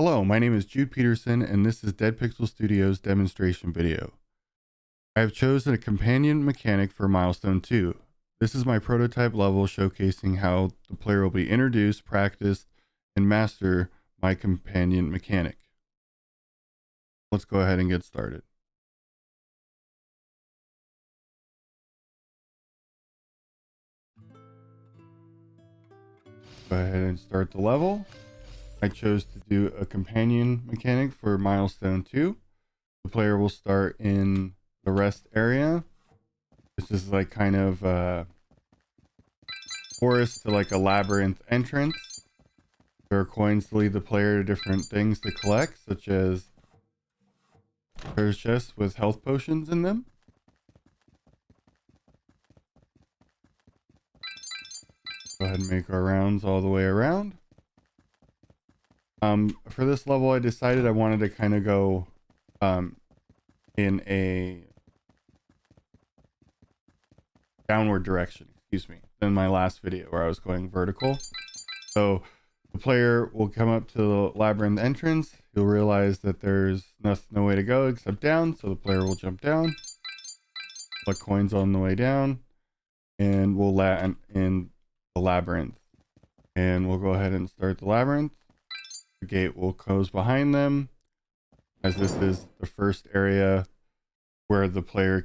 Hello, my name is Jude Peterson, and this is Dead Pixel Studios demonstration video. I have chosen a companion mechanic for Milestone 2. This is my prototype level showcasing how the player will be introduced, practiced, and master my companion mechanic. Let's go ahead and get started. Go ahead and start the level. I chose to do a companion mechanic for Milestone 2. The player will start in the rest area. This is like kind of forest to like a labyrinth entrance. There are coins to lead the player to different things to collect, such as treasure chests with health potions in them. Go ahead and make our rounds all the way around. For this level, I decided I wanted to kind of go in a downward direction, than my last video where I was going vertical. So the player will come up to the labyrinth entrance. He'll realize that there's no way to go except down. So the player will jump down, collect coins on the way down, and we'll land in the labyrinth. And we'll go ahead and start the labyrinth. The gate will close behind them, as this is the first area where the player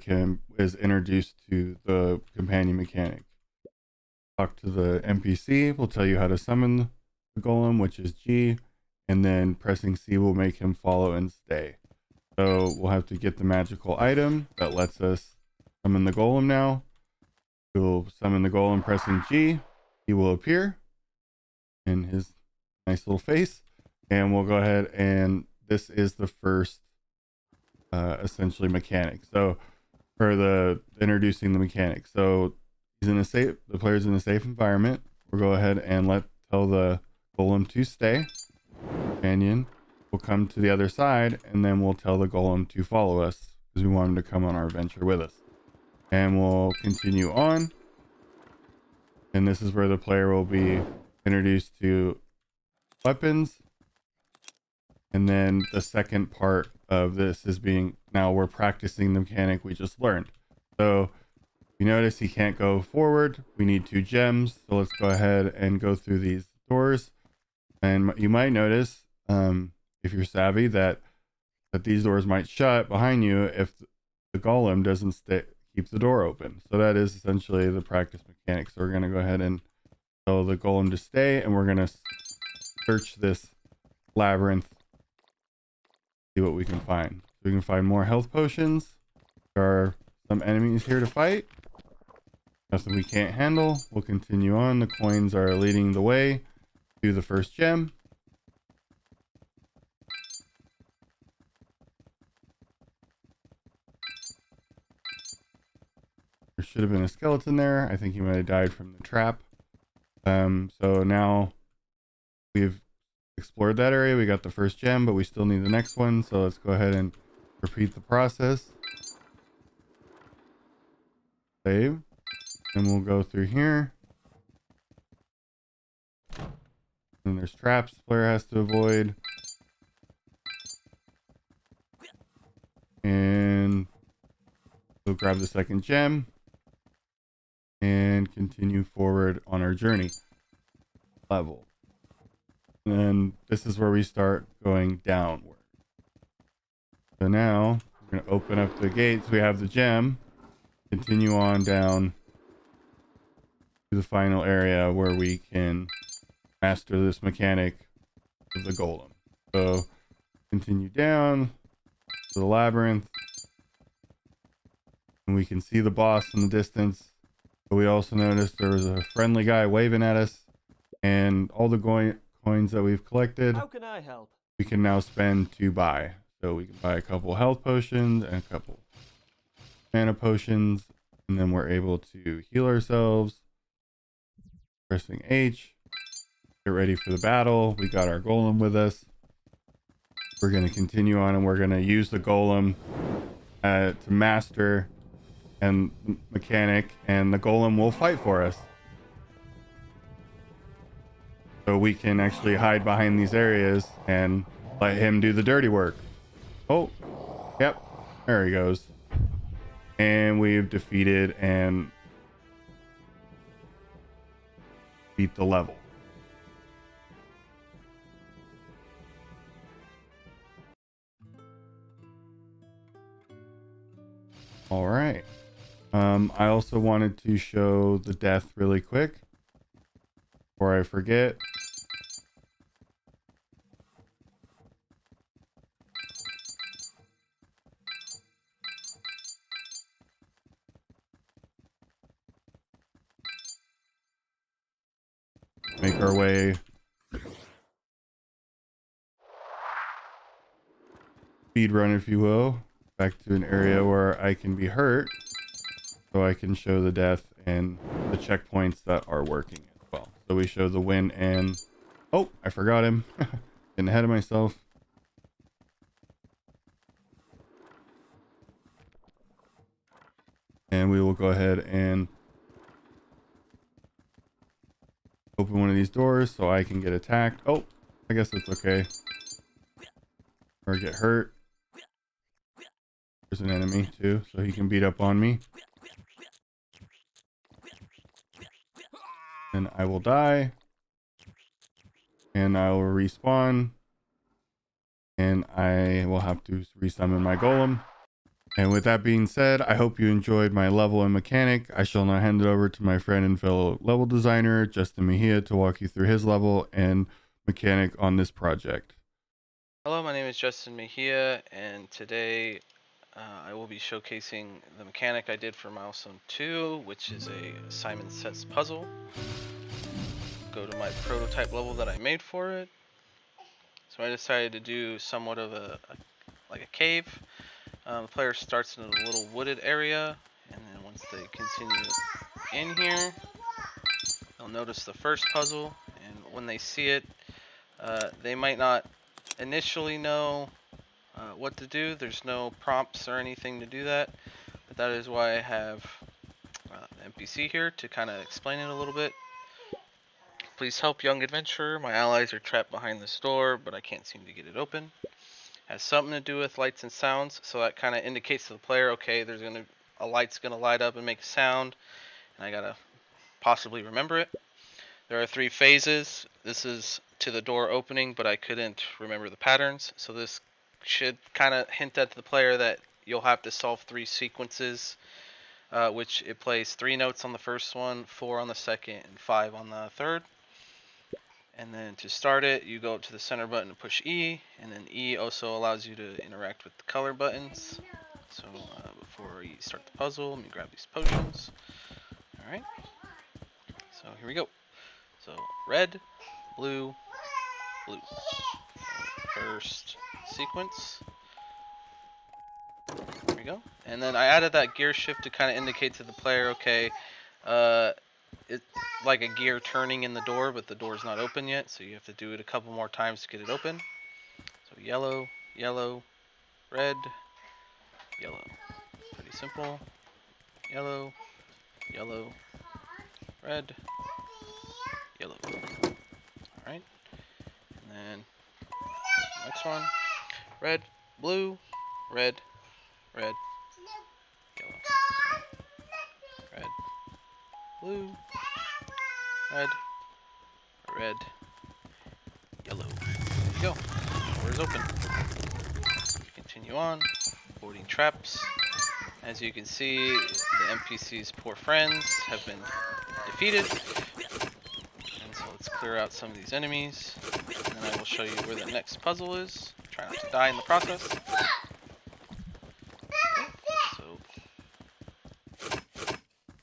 is introduced to the companion mechanic. Talk to the NPC will tell you how to summon the golem, which is G, and then pressing C will make him follow and stay. So we'll have to get the magical item that lets us summon the golem now. We'll summon the golem pressing G. He will appear in his nice little face, and we'll go ahead and this is the first essentially mechanic. So for the introducing the mechanic, so he's in a safe, the player's in a safe environment. We'll go ahead and tell the golem to stay. Companion will come to the other side, and then we'll tell the golem to follow us because we want him to come on our adventure with us. And we'll continue on, and this is where the player will be introduced to weapons. And then the second part of this is now we're practicing the mechanic we just learned. So you notice he can't go forward. We need 2 gems. So let's go ahead and go through these doors. And you might notice, if you're savvy, that these doors might shut behind you if the golem doesn't keep the door open. So that is essentially the practice mechanic. So we're going to go ahead and tell the golem to stay, and we're going to search this labyrinth, see what we can find. So we can find more health potions. There are some enemies here to fight. Nothing we can't handle. We'll continue on. The coins are leading the way to the first gem. There should have been a skeleton there. I think he might have died from the trap. So now we've explored that area. We got the first gem, but we still need the next one. So let's go ahead and repeat the process. Save. And we'll go through here. And there's traps the player has to avoid. And we'll grab the second gem and continue forward on our journey level. And this is where we start going downward. So now we're going to open up the gates. We have the gem. Continue on down to the final area where we can master this mechanic of the golem. So continue down to the labyrinth, and we can see the boss in the distance. But we also noticed there was a friendly guy waving at us, and all the coins that we've collected, how can I help? We can now spend to buy. So we can buy a couple health potions and a couple mana potions, and then we're able to heal ourselves. Pressing H, get ready for the battle. We got our golem with us. We're going to continue on, and we're going to use the golem to master and mechanic, and the golem will fight for us. So we can actually hide behind these areas and Let him do the dirty work. Oh, yep. There he goes. And we've defeated and beat the level. All right. I also wanted to show the death really quick before I forget. Make our way speed run, if you will, back to an area where I can be hurt, so I can show the death and the checkpoints that are working as well. So we show the win and oh, I forgot him. Getting ahead of myself. And we will go ahead and open one of these doors so I can get attacked. Oh, I guess it's okay. Or get hurt. There's an enemy too, so he can beat up on me. And I will die. And I will respawn. And I will have to resummon my golem. And with that being said, I hope you enjoyed my level and mechanic. I shall now hand it over to my friend and fellow level designer, Justin Mejia, to walk you through his level and mechanic on this project. Hello, my name is Justin Mejia, and today I will be showcasing the mechanic I did for Milestone 2, which is a Simon Says puzzle. Go to my prototype level that I made for it. So I decided to do somewhat of like a cave. The player starts in a little wooded area, and then once they continue in here, they'll notice the first puzzle, and when they see it, they might not initially know what to do. There's no prompts or anything to do that, but that is why I have the NPC here to kind of explain it a little bit. Please help, young adventurer. My allies are trapped behind this door, but I can't seem to get it open. Has something to do with lights and sounds, so that kind of indicates to the player, okay, there's a light's gonna light up and make a sound, and I gotta possibly remember it. There are 3 phases. This is to the door opening, but I couldn't remember the patterns, so this should kind of hint at the player that you'll have to solve 3 sequences, which it plays 3 notes on the first one, 4 on the second, and 5 on the third. And then to start it, you go up to the center button and push E, and then E also allows you to interact with the color buttons. So before you start the puzzle, let me grab these potions. Alright, so here we go. So red, blue, blue. First sequence. There we go. And then I added that gear shift to kind of indicate to the player, okay, it's like a gear turning in the door, but the door's not open yet, so you have to do it a couple more times to get it open. So yellow, yellow, red, yellow. Pretty simple. Yellow, yellow, red, yellow. Alright. And then next one. Red, blue, red, red, yellow. Red, blue, red, red, yellow. There you go. Door is open. Continue on. Boarding traps. As you can see, the NPC's poor friends have been defeated. And so let's clear out some of these enemies. And then I will show you where the next puzzle is. Try not to die in the process. So,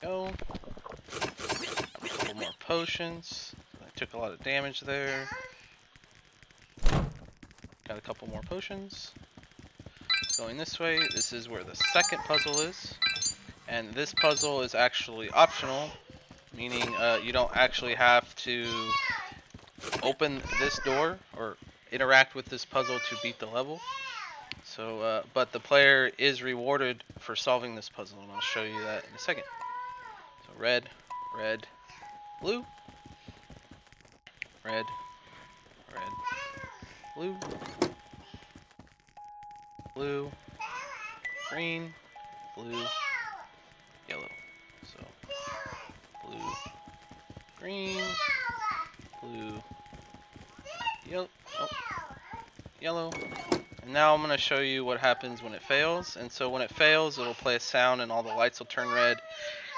go. A couple more potions. I took a lot of damage there. Got a couple more potions. Going this way, this is where the second puzzle is. And this puzzle is actually optional, meaning you don't actually have to open this door or interact with this puzzle to beat the level. So, but the player is rewarded for solving this puzzle, and I'll show you that in a second. So red, red, blue, red, red, blue, blue, green, blue, yellow. So blue, green, blue, yellow, oh, yellow. And now I'm going to show you what happens when it fails. And so when it fails, it'll play a sound and all the lights will turn red.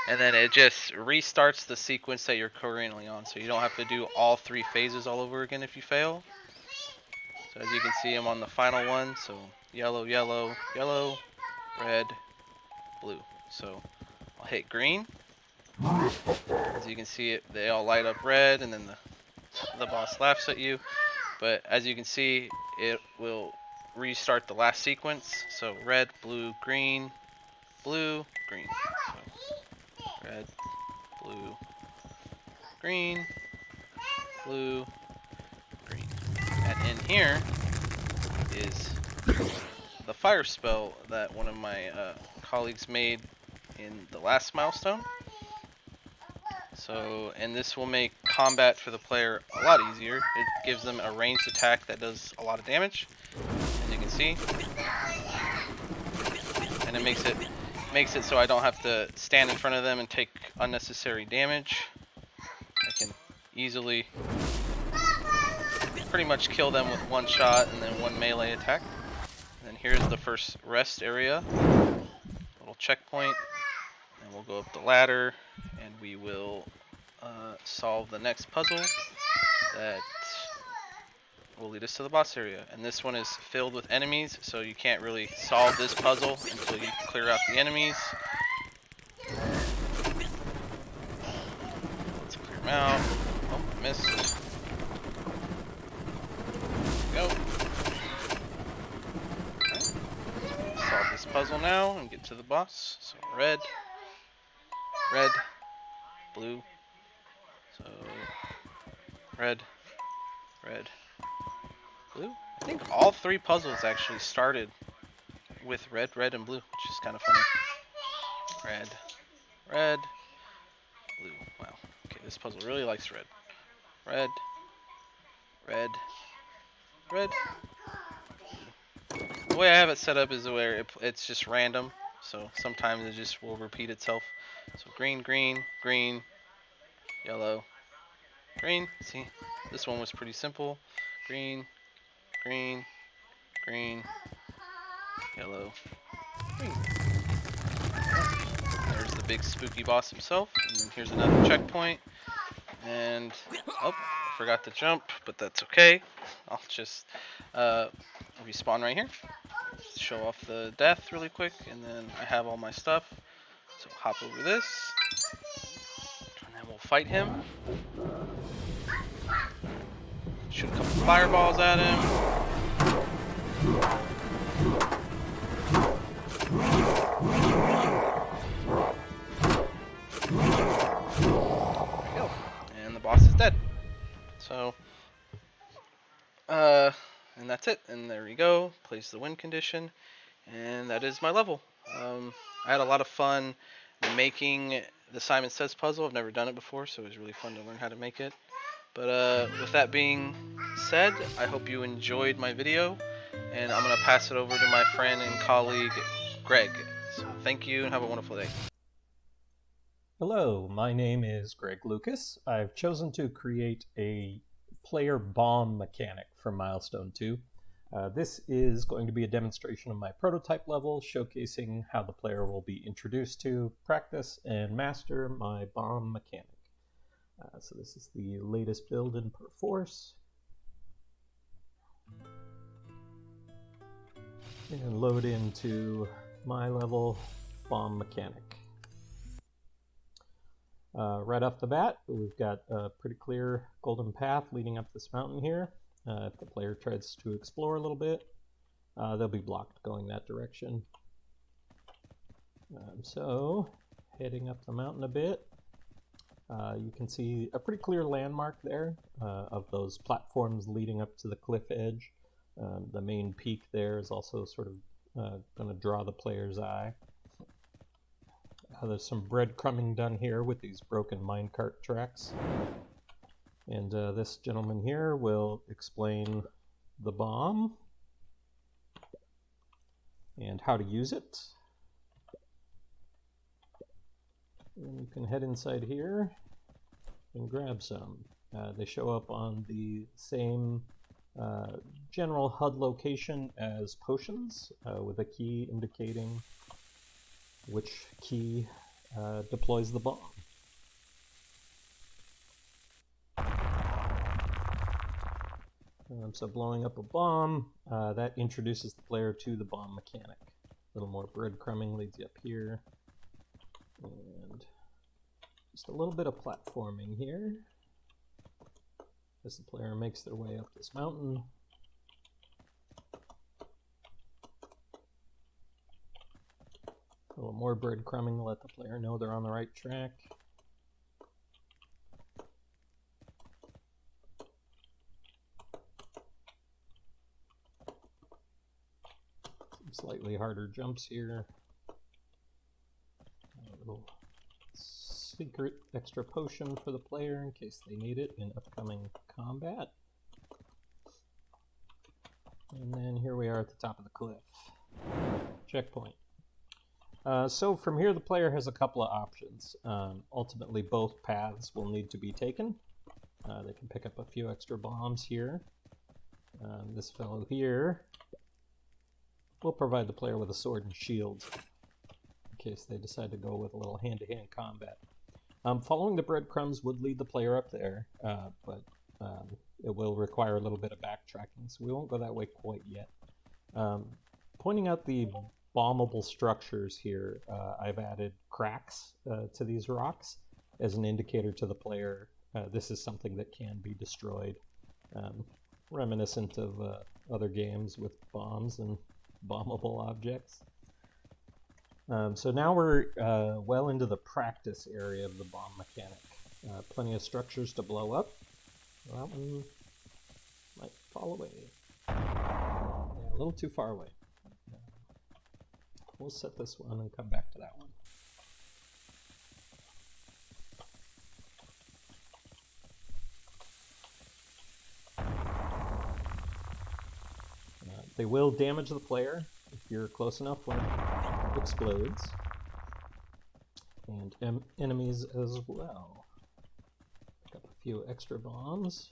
And then it just restarts the sequence that you're currently on. So you don't have to do all 3 phases all over again if you fail. So as you can see, I'm on the final one. So yellow, yellow, yellow, red, blue. So I'll hit green. As you can see, they all light up red, and then the boss laughs at you. But as you can see, it will restart the last sequence. So red, blue, green, blue, green. So red, blue, green, blue, green. And in here is the fire spell that one of my colleagues made in the last milestone. So, and this will make combat for the player a lot easier. It gives them a ranged attack that does a lot of damage, as you can see. And it makes it so I don't have to stand in front of them and take unnecessary damage. I can easily pretty much kill them with one shot and then one melee attack. And then here's the first rest area, little checkpoint, and we'll go up the ladder and we will solve the next puzzle that will lead us to the boss area. And this one is filled with enemies, so you can't really solve this puzzle until you clear out the enemies. Let's clear them out. Oh, missed. Go. Okay. Solve this puzzle now and get to the boss. So red, red, blue. So red, red, blue. I think all 3 puzzles actually started with red, red, and blue, which is kind of funny. Red, red, blue. Wow. Okay, this puzzle really likes red. Red, red, red. The way I have it set up is where it's just random, so sometimes it just will repeat itself. So green, green, green, yellow, green. See, this one was pretty simple. Green, green, green, yellow, green. There's the big spooky boss himself, and then here's another checkpoint. And oh, I forgot to jump, but that's okay. I'll just respawn right here. Show off the death really quick, and then I have all my stuff. So hop over this, and then we'll fight him. Shoot a couple fireballs at him. There we go. And the boss is dead. So, and that's it. And there we go. Place the win condition. And that is my level. I had a lot of fun making the Simon Says puzzle. I've never done it before, so it was really fun to learn how to make it. But with that being said, I hope you enjoyed my video, and I'm going to pass it over to my friend and colleague, Greg. So thank you, and have a wonderful day. Hello, my name is Greg Lucas. I've chosen to create a player bomb mechanic for Milestone 2. This is going to be a demonstration of my prototype level, showcasing how the player will be introduced to, practice, and master my bomb mechanic. So this is the latest build in Perforce. And load into my level bomb mechanic. Right off the bat, we've got a pretty clear golden path leading up this mountain here. If the player tries to explore a little bit, they'll be blocked going that direction. So, heading up the mountain a bit, you can see a pretty clear landmark there of those platforms leading up to the cliff edge. The main peak there is also sort of going to draw the player's eye. There's some breadcrumbing done here with these broken minecart tracks. And this gentleman here will explain the bomb. and how to use it. And you can head inside here and grab some. They show up on the same general HUD location as potions, with a key indicating which key deploys the bomb. So blowing up a bomb, that introduces the player to the bomb mechanic. A little more breadcrumbing leads you up here. And just a little bit of platforming here as the player makes their way up this mountain. A little more breadcrumbing to let the player know they're on the right track. Some slightly harder jumps here. A little secret extra potion for the player in case they need it in upcoming combat. And then here we are at the top of the cliff. Checkpoint. So from here the player has a couple of options. Ultimately both paths will need to be taken. They can pick up a few extra bombs here. This fellow here will provide the player with a sword and shield in case they decide to go with a little hand-to-hand combat. Following the breadcrumbs would lead the player up there, but it will require a little bit of backtracking, so we won't go that way quite yet. Pointing out the bombable structures here, I've added cracks to these rocks as an indicator to the player this is something that can be destroyed, reminiscent of other games with bombs and bombable objects. So now we're well into the practice area of the bomb mechanic. Plenty of structures to blow up. Well, that one might fall away. Yeah, a little too far away. We'll set this one and come back to that one. They will damage the player if you're close enough when it explodes. And enemies as well. Pick up a few extra bombs.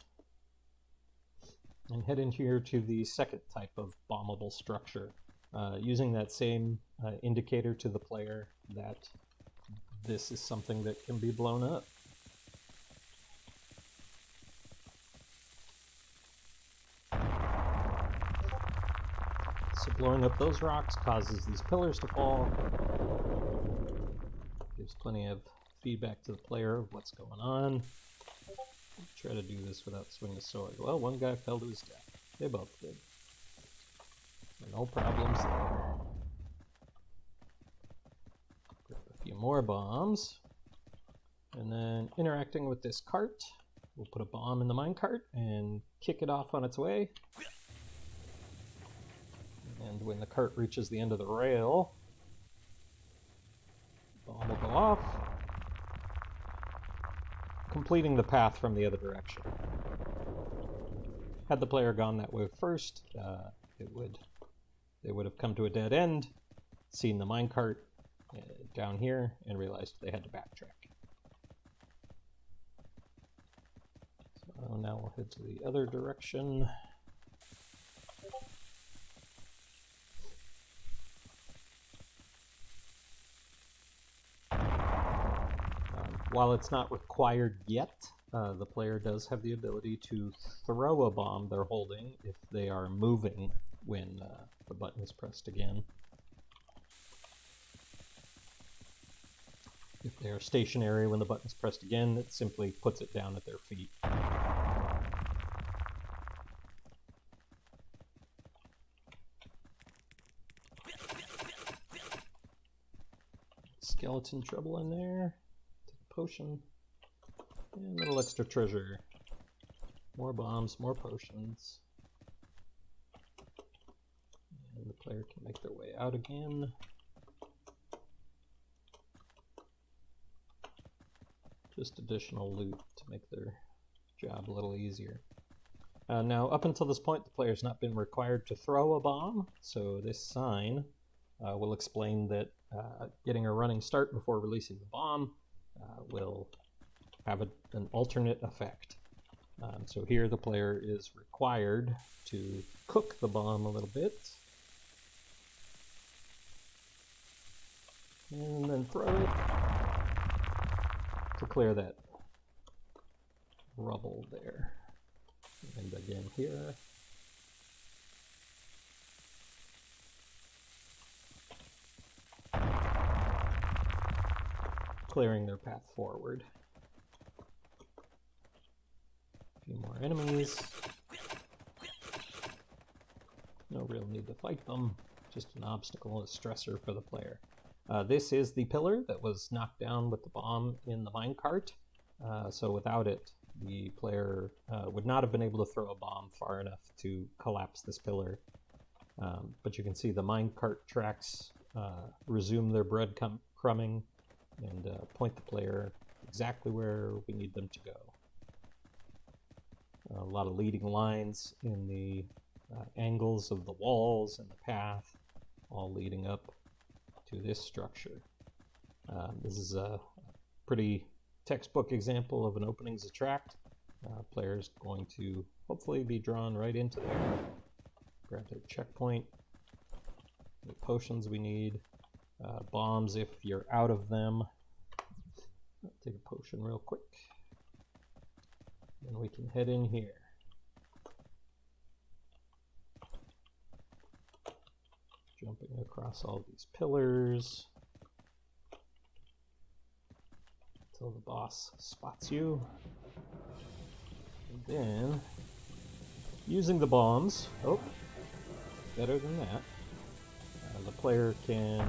And head in here to the second type of bombable structure. Using that same indicator to the player that this is something that can be blown up. So blowing up those rocks causes these pillars to fall. Gives plenty of feedback to the player of what's going on. Try to do this without swinging a sword. Well, one guy fell to his death. They both did. No problems there. Grab a few more bombs. And then interacting with this cart, we'll put a bomb in the minecart and kick it off on its way. And when the cart reaches the end of the rail, the bomb will go off, completing the path from the other direction. Had the player gone that way first, they would have come to a dead end, seen the minecart down here, and realized they had to backtrack. So now we'll head to the other direction. While it's not required yet, the player does have the ability to throw a bomb they're holding if they are moving when the button is pressed again. If they are stationary when the button is pressed again, it simply puts it down at their feet. Skeleton trouble in there. Take a potion. And a little extra treasure. More bombs, more potions. And the player can make their way out again. Just additional loot to make their job a little easier. Now, up until this point, the player's not been required to throw a bomb, so this sign we'll explain that getting a running start before releasing the bomb will have an alternate effect. So here the player is required to cook the bomb a little bit, and then throw it to clear that rubble there. And again here. Clearing their path forward. A few more enemies. No real need to fight them. Just an obstacle, a stressor for the player. This is the pillar that was knocked down with the bomb in the minecart. So without it, the player would not have been able to throw a bomb far enough to collapse this pillar. But you can see the minecart tracks resume their breadcrumbing and point the player exactly where we need them to go. A lot of leading lines in the angles of the walls and the path, all leading up to this structure. This is a pretty textbook example of an openings attract. Player's going to hopefully be drawn right into there. Grab their checkpoint, the potions we need, bombs if you're out of them. I'll take a potion real quick. And we can head in here. Jumping across all these pillars until the boss spots you. And then, using the bombs, oh, better than that, the player can,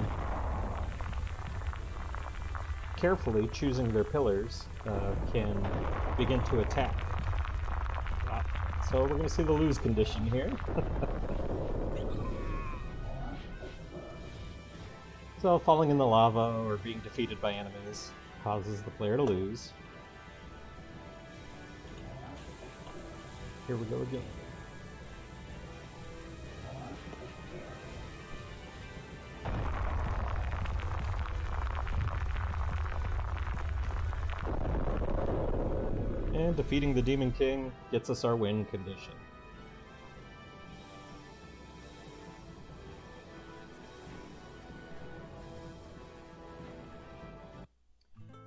carefully choosing their pillars, can begin to attack. So we're going to see the lose condition here. So falling in the lava or being defeated by enemies causes the player to lose. Here we go again. And defeating the Demon King gets us our win condition.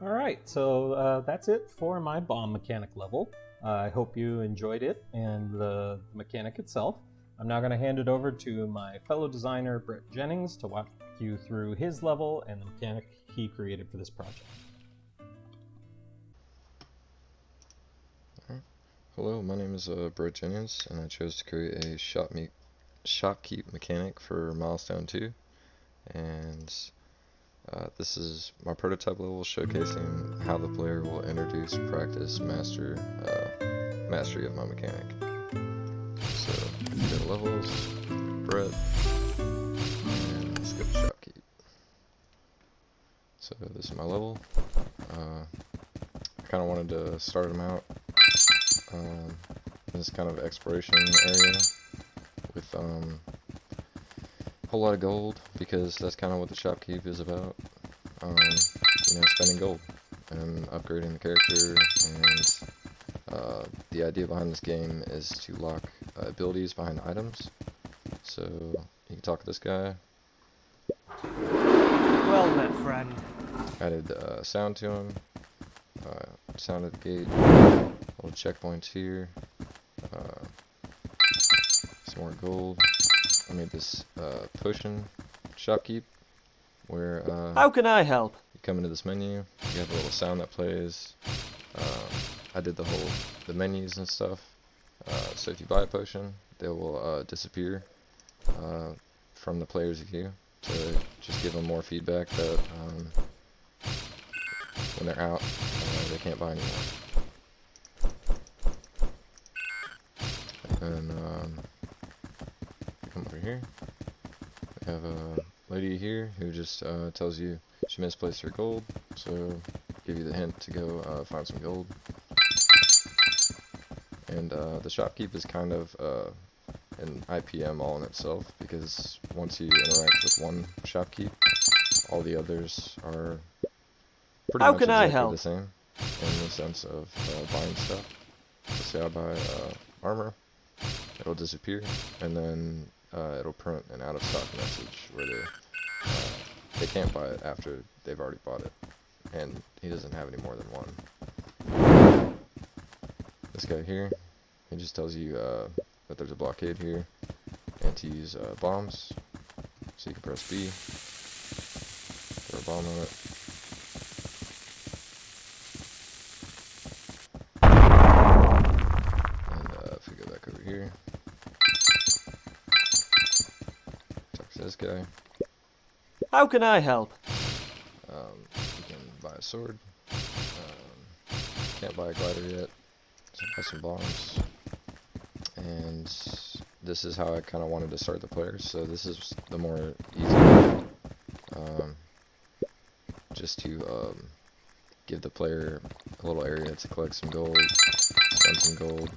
Alright, so that's it for my bomb mechanic level. I hope you enjoyed it and the mechanic itself. I'm now going to hand it over to my fellow designer, Brett Jennings, to walk you through his level and the mechanic he created for this project. Hello, my name is Brett Jennings, and I chose to create a shopkeep mechanic for Milestone 2. And this is my prototype level showcasing how the player will introduce, practice, mastery of my mechanic. So, go to levels, Brett, and let's go to shopkeep. So this is my level. I kind of wanted to start them out in this kind of exploration area with a whole lot of gold, because that's kind of what the shopkeep is about. You know, spending gold and upgrading the character, and the idea behind this game is to lock abilities behind items. So you can talk to this guy. Well met, friend. Added sound to him. Sound at the gate. Little checkpoints here. Some more gold. I made this potion shopkeep where How can I help? you come into this menu. You have a little sound that plays. I did the menus and stuff. So if you buy a potion, they will disappear from the player's view to just give them more feedback that when they're out, they can't buy anymore. And come over here. We have a lady here who just tells you she misplaced her gold, so give you the hint to go find some gold. And the shopkeep is kind of an IPM all in itself, because once you interact with one shopkeep, all the others are pretty How much can I exactly help? the same in the sense of buying stuff. So say I buy armor, it'll disappear, and then it'll print an out of stock message where they can't buy it after they've already bought it, and he doesn't have any more than one. This guy here, he just tells you that there's a blockade here, and to use bombs. So you can press B, throw a bomb on it. And if we go back over here, talk to this guy. How can I help? You can buy a sword. Can't buy a glider yet, so buy some bombs. And this is how I kind of wanted to start the players. So this is the more easy way, just to give the player a little area to collect some gold, spend some gold.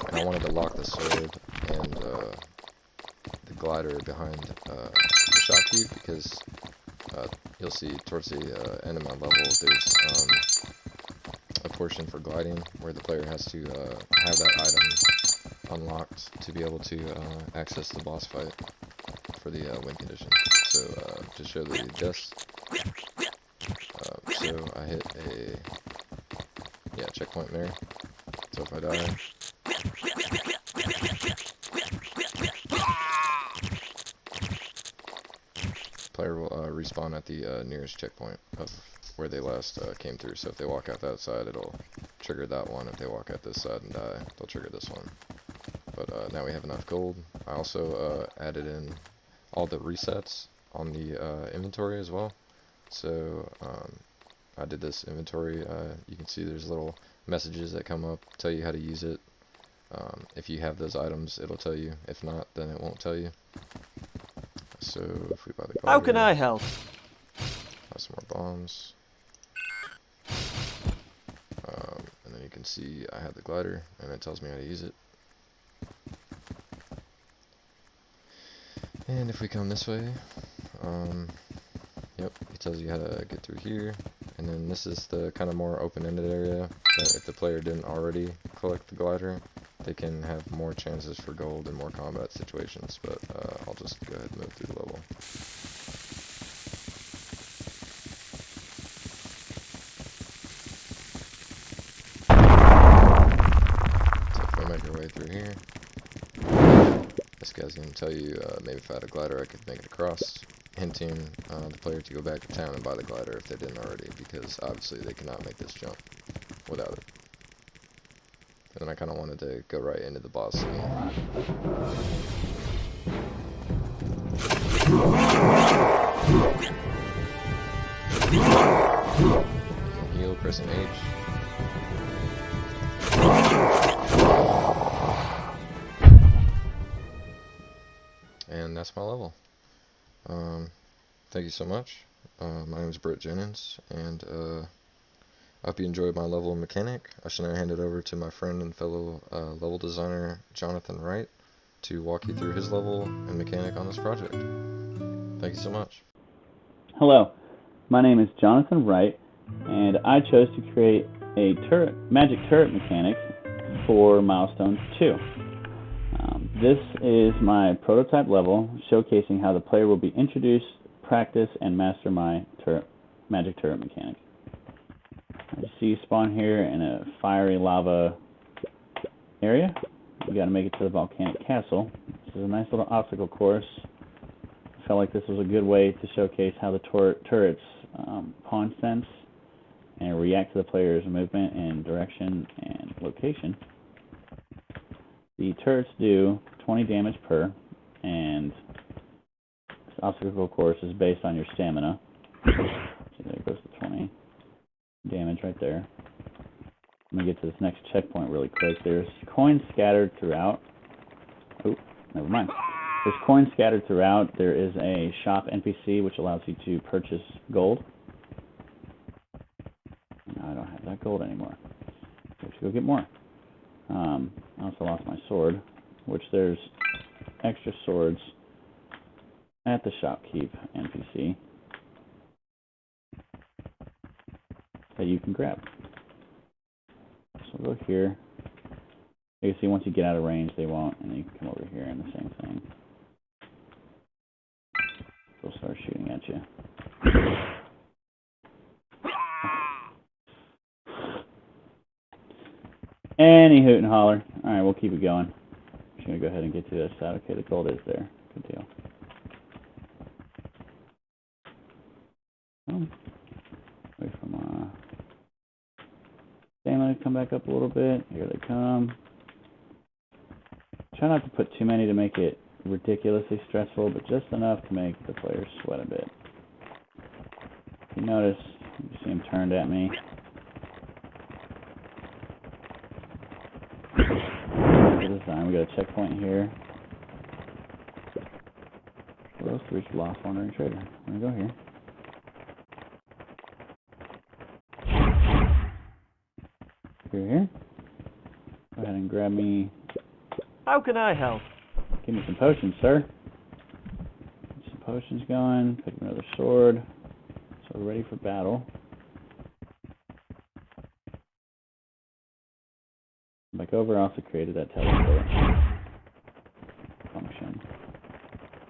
And I wanted to lock the sword and the glider behind the shopkeep, because you'll see towards the end of my level there's a portion for gliding where the player has to have that item unlocked to be able to access the boss fight for the win condition. So to show the adjust, so I hit a checkpoint there. So if I die, player will respawn at the nearest checkpoint of where they last came through. So if they walk out that side, it'll trigger that one. If they walk out this side and die, they'll trigger this one. But now we have enough gold. I also added in all the resets on the inventory as well. So I did this inventory. You can see there's little messages that come up, tell you how to use it. If you have those items, it'll tell you. If not, then it won't tell you. So if we buy the glider, How can I help? buy some more bombs. And then you can see I have the glider, and it tells me how to use it. And if we come this way, yep, it tells you how to get through here. And then this is the kind of more open-ended area that if the player didn't already collect the glider, they can have more chances for gold in more combat situations. But I'll just go ahead and move through the level. So if I make our way through here, this guy's going to tell you maybe if I had a glider I could make it across, hinting the player to go back to town and buy the glider if they didn't already, because obviously they cannot make this jump without it. And then I kind of wanted to go right into the boss scene. Heal, pressing H. And that's my level. Thank you so much. My name is Britt Jennings, and I hope you enjoyed my level mechanic. I should now hand it over to my friend and fellow level designer, Jonathan Wright, to walk you through his level and mechanic on this project. Thank you so much. Hello, my name is Jonathan Wright, and I chose to create a magic turret mechanic for Milestone 2. This is my prototype level, showcasing how the player will be introduced, practice, and master my magic turret mechanic. I see you spawn here in a fiery lava area. You got to make it to the volcanic castle. This is a nice little obstacle course. I felt like this was a good way to showcase how the turrets pawn sense and react to the player's movement and direction and location. The turrets do 20 damage per, and this obstacle course is based on your stamina. So there goes the 20 damage right there. Let me get to this next checkpoint really quick. There's coins scattered throughout. Oh, never mind. There's coins scattered throughout. There is a shop NPC which allows you to purchase gold. Now I don't have that gold anymore. I have to go get more. I also lost my sword. which there's extra swords at the shopkeep NPC that you can grab. So we'll go here. You can see once you get out of range, they won't, and then you can come over here and the same thing. They'll start shooting at you. Any hoot and holler. Alright, we'll keep it going. Just gonna go ahead and get to this side. Okay, the gold is there. Good deal. Wait for my stamina to come back up a little bit. Here they come. Try not to put too many to make it ridiculously stressful, but just enough to make the players sweat a bit. If you notice, you see them turned at me. This time we got a checkpoint here. Close to reach the Lost Wandering Trader. I'm gonna go here. Here. Go ahead and grab me. How can I help? Give me some potions, sir. Get some potions going. Pick another sword. So we're ready for battle. Back over, I also created that teleport function.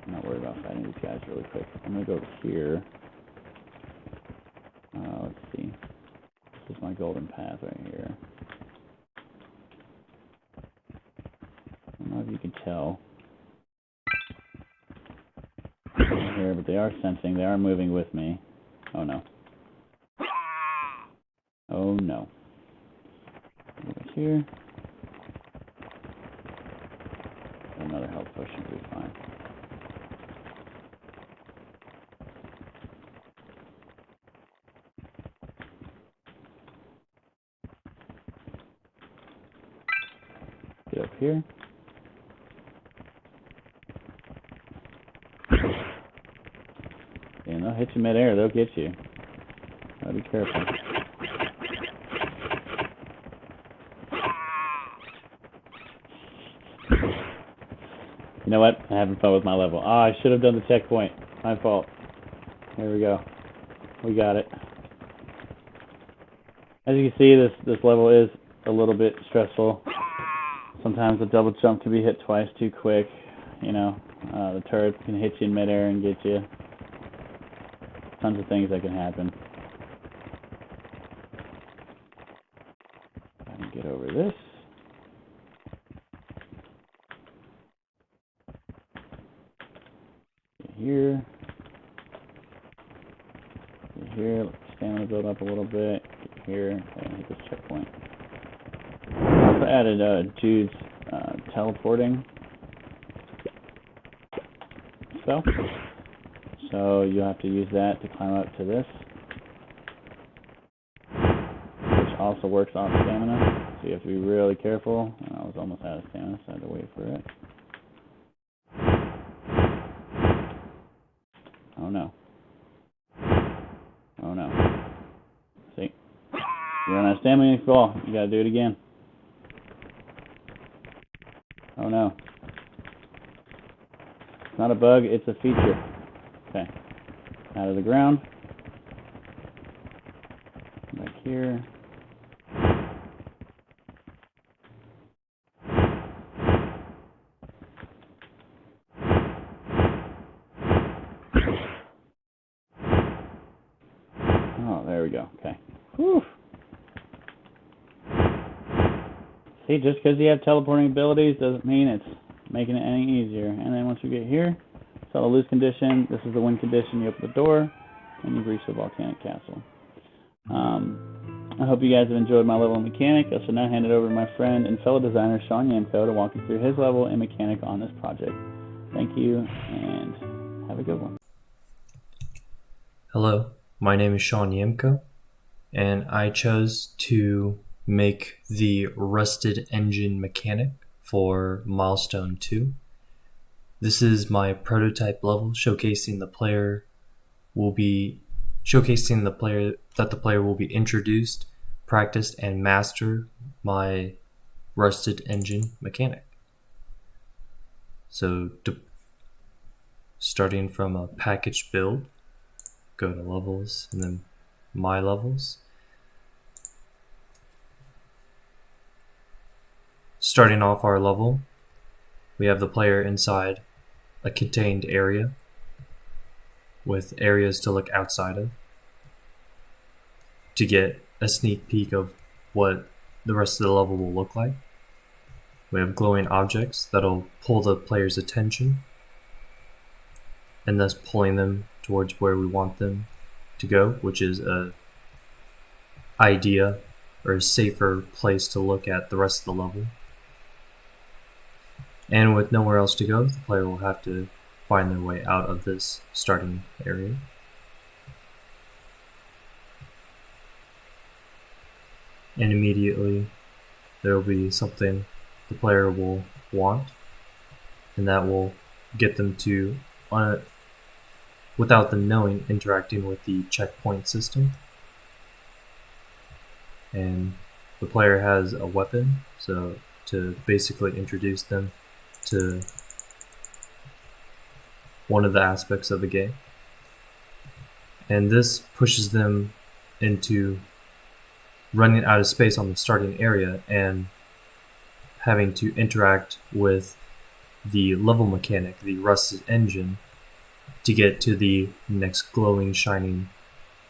I'm not worried about fighting these guys really quick. I'm gonna go over here. Let's see. This is my golden path right here. I don't know if you can tell here, but they are sensing. They are moving with me. Oh no. Oh no. Over here. Another health potion will be fine. Get up here. And they'll hit you midair, they'll get you. Gotta be careful. You know what? I'm having fun with my level. Ah, I should have done the checkpoint. My fault. Here we go. We got it. As you can see, this level is a little bit stressful. Sometimes the double jump can be hit twice too quick. You know, the turrets can hit you in midair and get you. Tons of things that can happen. I can get over this. Get here. Get here. Let the stamina build up a little bit. Get here and hit this checkpoint. I also added Jude's teleporting spell. So you'll have to use that to climb up to this, which also works off stamina. So you have to be really careful. And I was almost out of stamina, so I had to wait for it. Oh no. Oh no. See? You run out of stamina, you fall. You gotta do it again. Oh no. It's not a bug, it's a feature. Okay. Out of the ground. Back here. Oh, there we go. Okay. Whew. See, just because you have teleporting abilities doesn't mean it's making it any easier. And then once we get here, it's all a lose condition. This is the win condition. You open the door, and you've reached the volcanic castle. I hope you guys have enjoyed my level and mechanic. I shall now hand it over to my friend and fellow designer, Sean Yamko, to walk you through his level and mechanic on this project. Thank you, and have a good one. Hello, my name is Sean Yamko, and I chose to make the rusted engine mechanic for Milestone 2. This is my prototype level showcasing the player will be introduced, practiced, and master my rusted engine mechanic. So starting from a package build, go to levels and then my levels. Starting off our level, we have the player inside a contained area with areas to look outside of to get a sneak peek of what the rest of the level will look like. We have glowing objects that'll pull the player's attention and thus pulling them towards where we want them to go, which is a idea or a safer place to look at the rest of the level. And with nowhere else to go, the player will have to find their way out of this starting area. And immediately there will be something the player will want, and that will get them to, without them knowing, interacting with the checkpoint system. And the player has a weapon, so to basically introduce them to one of the aspects of the game. And this pushes them into running out of space on the starting area and having to interact with the level mechanic, the rusted engine, to get to the next glowing, shining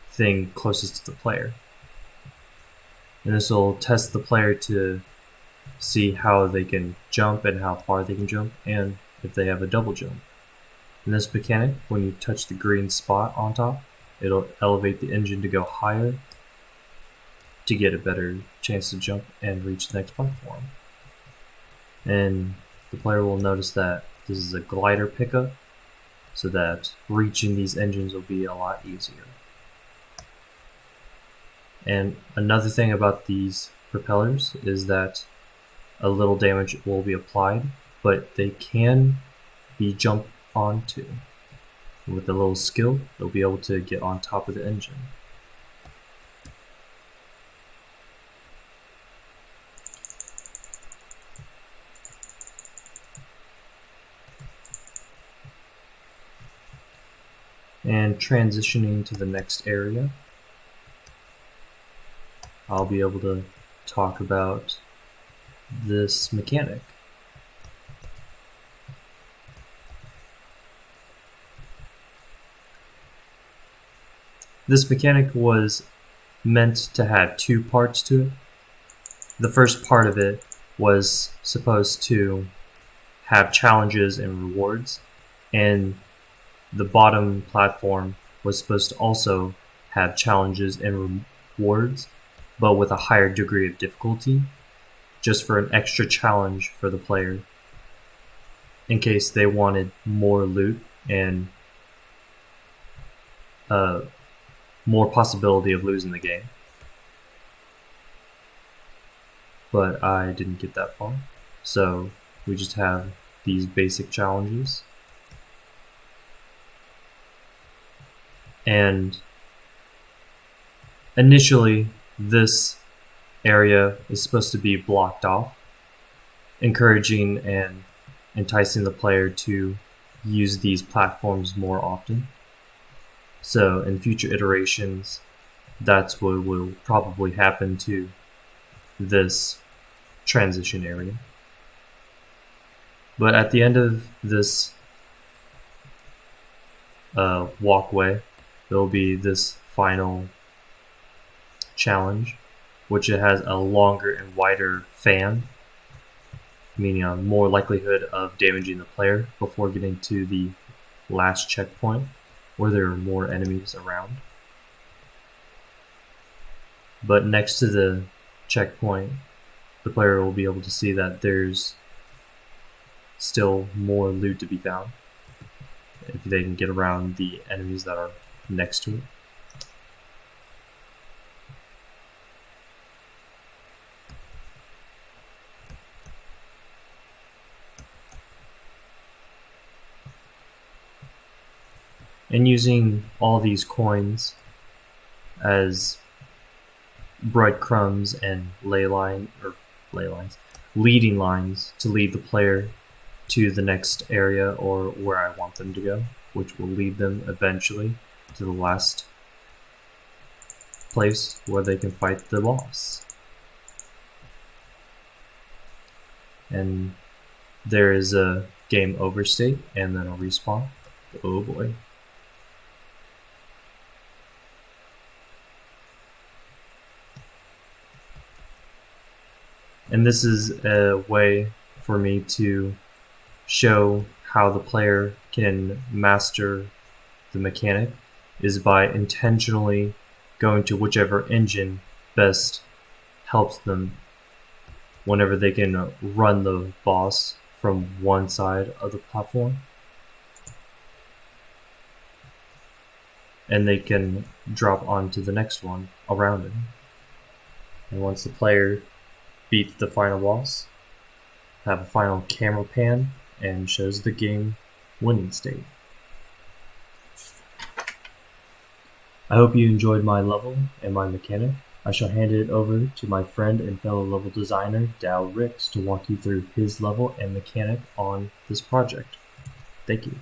thing closest to the player. And this will test the player to see how they can jump and how far they can jump, and if they have a double jump. In this mechanic, when you touch the green spot on top, it'll elevate the engine to go higher to get a better chance to jump and reach the next platform. And the player will notice that this is a glider pickup, so that reaching these engines will be a lot easier. And another thing about these propellers is that a little damage will be applied, but they can be jumped onto. With a little skill, they'll be able to get on top of the engine. And transitioning to the next area, I'll be able to talk about this mechanic. This mechanic was meant to have two parts to it. The first part of it was supposed to have challenges and rewards, and the bottom platform was supposed to also have challenges and rewards, but with a higher degree of difficulty, just for an extra challenge for the player in case they wanted more loot and more possibility of losing the game. But I didn't get that far, so we just have these basic challenges. And initially, this area is supposed to be blocked off, encouraging and enticing the player to use these platforms more often. So in future iterations, that's what will probably happen to this transition area. But at the end of this walkway, there will be this final challenge, which it has a longer and wider fan, meaning a more likelihood of damaging the player before getting to the last checkpoint, where there are more enemies around. But next to the checkpoint, the player will be able to see that there's still more loot to be found if they can get around the enemies that are next to it. And using all these coins as breadcrumbs and leading lines to lead the player to the next area or where I want them to go, which will lead them eventually to the last place where they can fight the boss. And there is a game over state and then a respawn. Oh boy. And this is a way for me to show how the player can master the mechanic is by intentionally going to whichever engine best helps them whenever they can run the boss from one side of the platform. And they can drop onto the next one around it. And once the player beats the final boss, have a final camera pan and shows the game winning state. I hope you enjoyed my level and my mechanic. I shall hand it over to my friend and fellow level designer, Dow Ricks, to walk you through his level and mechanic on this project. Thank you.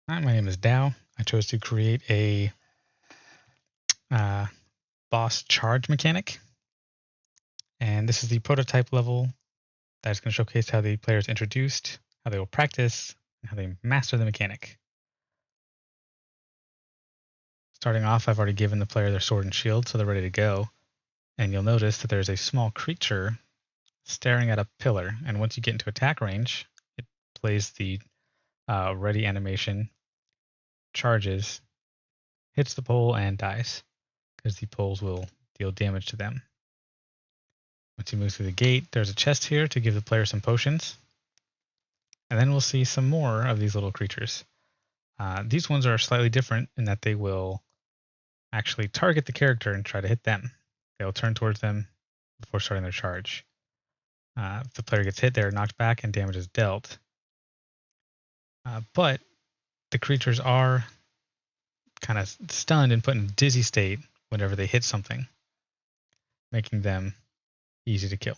Hi, my name is Dow. I chose to create a boss charge mechanic. And this is the prototype level that's going to showcase how the player is introduced, how they will practice, and how they master the mechanic. Starting off, I've already given the player their sword and shield, so they're ready to go. And you'll notice that there's a small creature staring at a pillar. And once you get into attack range, it plays the ready animation, charges, hits the pole, and dies, because the poles will deal damage to them. Once you move through the gate, there's a chest here to give the player some potions. And then we'll see some more of these little creatures. These ones are slightly different in that they will actually target the character and try to hit them. They'll turn towards them before starting their charge. If the player gets hit, they're knocked back and damage is dealt. But the creatures are kind of stunned and put in a dizzy state whenever they hit something, making them easy to kill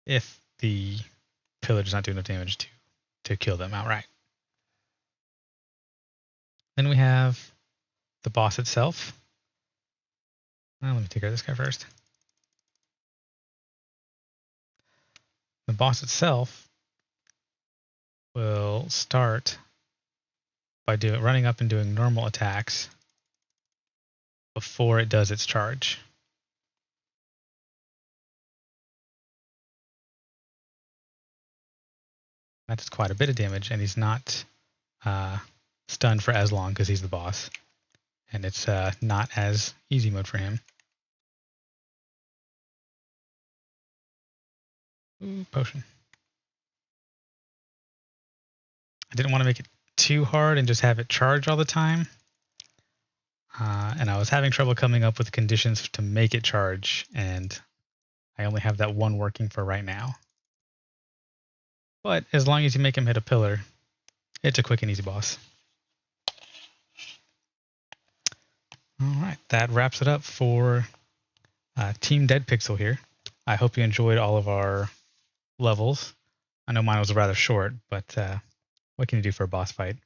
if the pillar does not do enough damage to kill them outright. Then we have the boss itself. Let me take care of this guy first. The boss itself will start by running up and doing normal attacks before it does its charge. That's quite a bit of damage, and he's not stunned for as long because he's the boss. And it's not as easy mode for him. Ooh, potion. I didn't want to make it too hard and just have it charge all the time. And I was having trouble coming up with conditions to make it charge, and I only have that one working for right now. But as long as you make him hit a pillar, it's a quick and easy boss. Alright, that wraps it up for Team Dead Pixel here. I hope you enjoyed all of our levels. I know mine was rather short, but what can you do for a boss fight?